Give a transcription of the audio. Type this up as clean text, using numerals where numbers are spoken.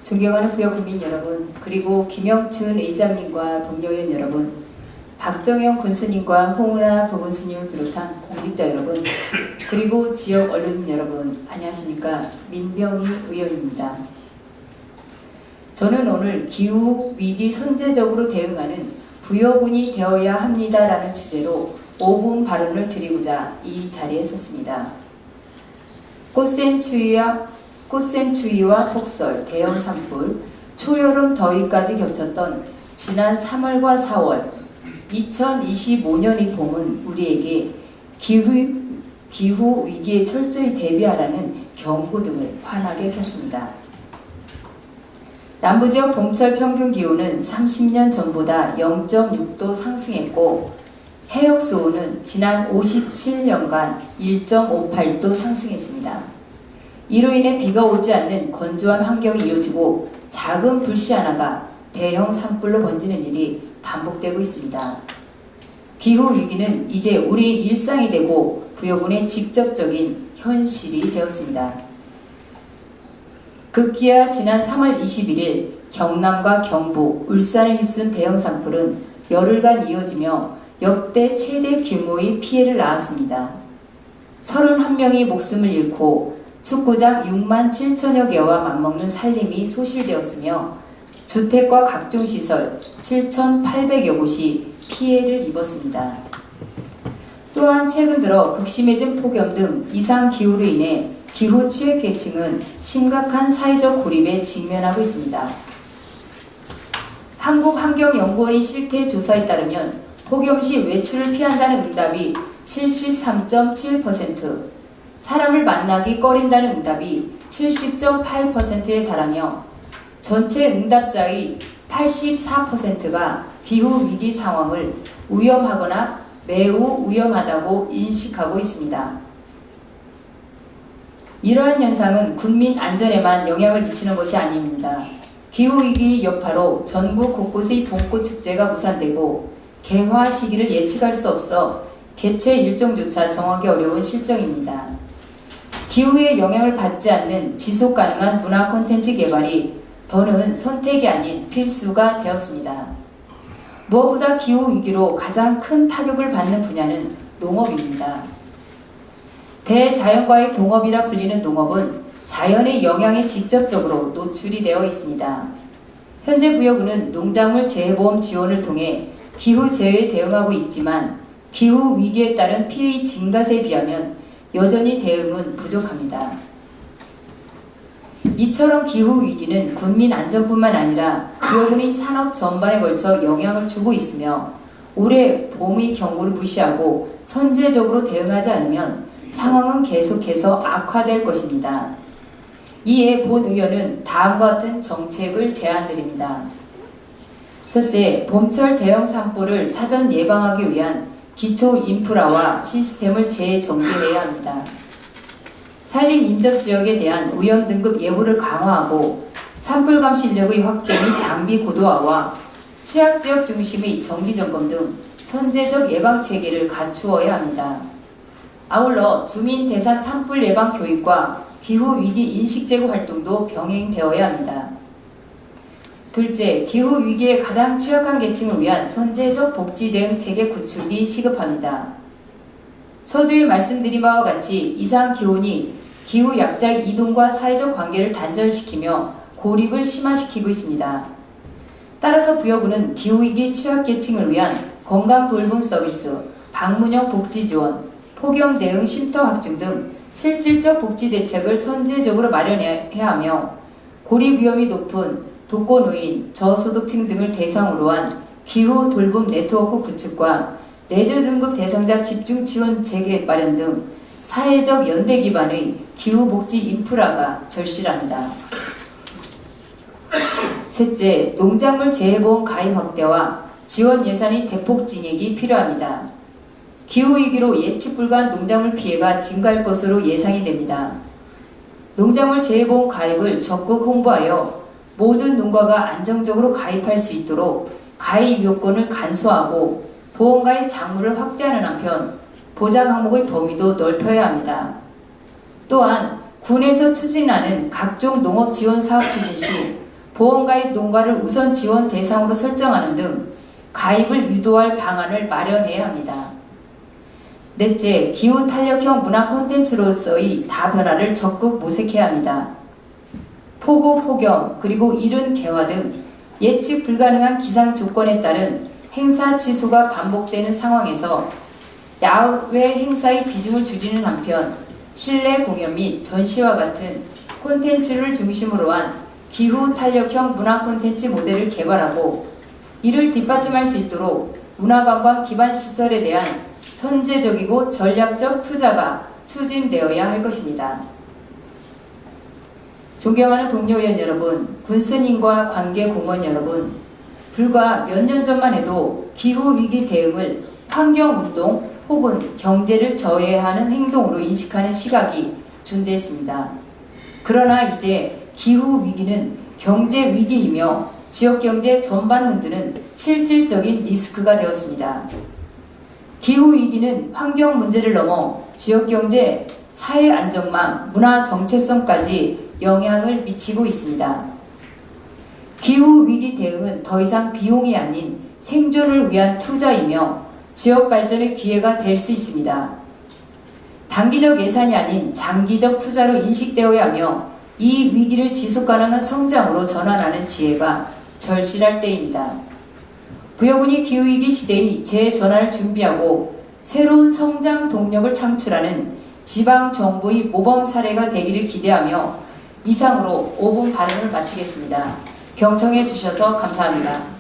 존경하는 부여 국민 여러분, 그리고 김영춘 의장님과 동료위원 여러분, 박정영 군수님과 홍은아 부군수님을 비롯한 공직자 여러분, 그리고 지역 언론 여러분, 안녕하십니까? 민병희 의원입니다. 저는 오늘 기후위기 선제적으로 대응하는 부여군이 되어야 합니다라는 주제로 5분 발언을 드리고자 이 자리에 섰습니다. 꽃샘추위와 폭설, 대형 산불, 초여름 더위까지 겹쳤던 지난 3월과 4월, 2025년의 봄은 우리에게 기후 위기에 철저히 대비하라는 경고 등을 환하게 켰습니다. 남부지역 봄철 평균 기온은 30년 전보다 0.6도 상승했고 해역 수온은 지난 57년간 1.58도 상승했습니다. 이로 인해 비가 오지 않는 건조한 환경이 이어지고 작은 불씨 하나가 대형 산불로 번지는 일이 반복되고 있습니다. 기후위기는 이제 우리의 일상이 되고 부여군의 직접적인 현실이 되었습니다. 급기야 지난 3월 21일 경남과 경북, 울산을 휩쓴 대형 산불은 열흘간 이어지며 역대 최대 규모의 피해를 낳았습니다. 31명이 목숨을 잃고 축구장 6만 7천여 개와 맞먹는 살림이 소실되었으며 주택과 각종 시설 7,800여 곳이 피해를 입었습니다. 또한 최근 들어 극심해진 폭염 등 이상 기후로 인해 기후 취약계층은 심각한 사회적 고립에 직면하고 있습니다. 한국환경연구원의 실태 조사에 따르면 폭염 시 외출을 피한다는 응답이 73.7%, 사람을 만나기 꺼린다는 응답이 70.8%에 달하며 전체 응답자의 84%가 기후위기 상황을 위험하거나 매우 위험하다고 인식하고 있습니다. 이러한 현상은 국민 안전에만 영향을 미치는 것이 아닙니다. 기후위기 여파로 전국 곳곳의 봄꽃 축제가 무산되고 개화 시기를 예측할 수 없어 개최 일정조차 정하기 어려운 실정입니다. 기후의 영향을 받지 않는 지속가능한 문화 콘텐츠 개발이 더는 선택이 아닌 필수가 되었습니다. 무엇보다 기후위기로 가장 큰 타격을 받는 분야는 농업입니다. 대자연과의 동업이라 불리는 농업은 자연의 영향에 직접적으로 노출이 되어 있습니다. 현재 부여군은 농작물 재해보험 지원을 통해 기후재해에 대응하고 있지만 기후위기에 따른 피해의 증가세에 비하면 여전히 대응은 부족합니다. 이처럼 기후위기는 국민 안전뿐만 아니라 부여군의 산업 전반에 걸쳐 영향을 주고 있으며 올해 봄의 경고를 무시하고 선제적으로 대응하지 않으면 상황은 계속해서 악화될 것입니다. 이에 본 의원은 다음과 같은 정책을 제안드립니다. 첫째, 봄철 대형 산불을 사전 예방하기 위한 기초 인프라와 시스템을 재정비해야 합니다. 산림 인접 지역에 대한 위험 등급 예보를 강화하고 산불 감시 인력의 확대 및 장비 고도화와 취약 지역 중심의 정기 점검 등 선제적 예방 체계를 갖추어야 합니다. 아울러 주민 대상 산불 예방 교육과 기후 위기 인식 제고 활동도 병행되어야 합니다. 둘째, 기후 위기에 가장 취약한 계층을 위한 선제적 복지 대응 체계 구축이 시급합니다. 서두에 말씀드린 바와 같이 이상 기온이 기후 약자의 이동과 사회적 관계를 단절시키며 고립을 심화시키고 있습니다. 따라서 부여군은 기후위기 취약계층을 위한 건강 돌봄 서비스, 방문형 복지 지원, 폭염 대응 쉼터 확충 등 실질적 복지 대책을 선제적으로 마련해야 하며 고립 위험이 높은 독거노인, 저소득층 등을 대상으로 한 기후 돌봄 네트워크 구축과 레드 등급 대상자 집중 지원 체계 마련 등 사회적 연대 기반의 기후 복지 인프라가 절실합니다. 셋째, 농작물 재해보험 가입 확대와 지원 예산의 대폭 증액이 필요합니다. 기후위기로 예측 불가한 농작물 피해가 증가할 것으로 예상이 됩니다. 농작물 재해보험 가입을 적극 홍보하여 모든 농가가 안정적으로 가입할 수 있도록 가입 요건을 간소화하고 보험가입 장부를 확대하는 한편 보장 항목의 범위도 넓혀야 합니다. 또한 군에서 추진하는 각종 농업 지원 사업 추진 시 보험가입 농가를 우선 지원 대상으로 설정하는 등 가입을 유도할 방안을 마련해야 합니다. 넷째, 기후 탄력형 문화 콘텐츠로서의 다변화를 적극 모색해야 합니다. 폭우, 폭염, 그리고 이른 개화 등 예측 불가능한 기상 조건에 따른 행사 취소가 반복되는 상황에서 야외 행사의 비중을 줄이는 한편 실내 공연 및 전시와 같은 콘텐츠를 중심으로 한 기후 탄력형 문화 콘텐츠 모델을 개발하고 이를 뒷받침할 수 있도록 문화관광 기반 시설에 대한 선제적이고 전략적 투자가 추진되어야 할 것입니다. 존경하는 동료 의원 여러분, 군수님과 관계 공무원 여러분, 불과 몇 년 전만 해도 기후위기 대응을 환경운동 혹은 경제를 저해하는 행동으로 인식하는 시각이 존재했습니다. 그러나 이제 기후위기는 경제위기이며 지역경제 전반을 흔드는 실질적인 리스크가 되었습니다. 기후위기는 환경 문제를 넘어 지역경제, 사회 안정망, 문화 정체성까지 영향을 미치고 있습니다. 기후위기 대응은 더 이상 비용이 아닌 생존을 위한 투자이며 지역 발전의 기회가 될 수 있습니다. 단기적 예산이 아닌 장기적 투자로 인식되어야 하며 이 위기를 지속 가능한 성장으로 전환하는 지혜가 절실할 때입니다. 부여군이 기후위기 시대의 재전환을 준비하고 새로운 성장 동력을 창출하는 지방정부의 모범 사례가 되기를 기대하며 이상으로 5분 발언을 마치겠습니다. 경청해 주셔서 감사합니다.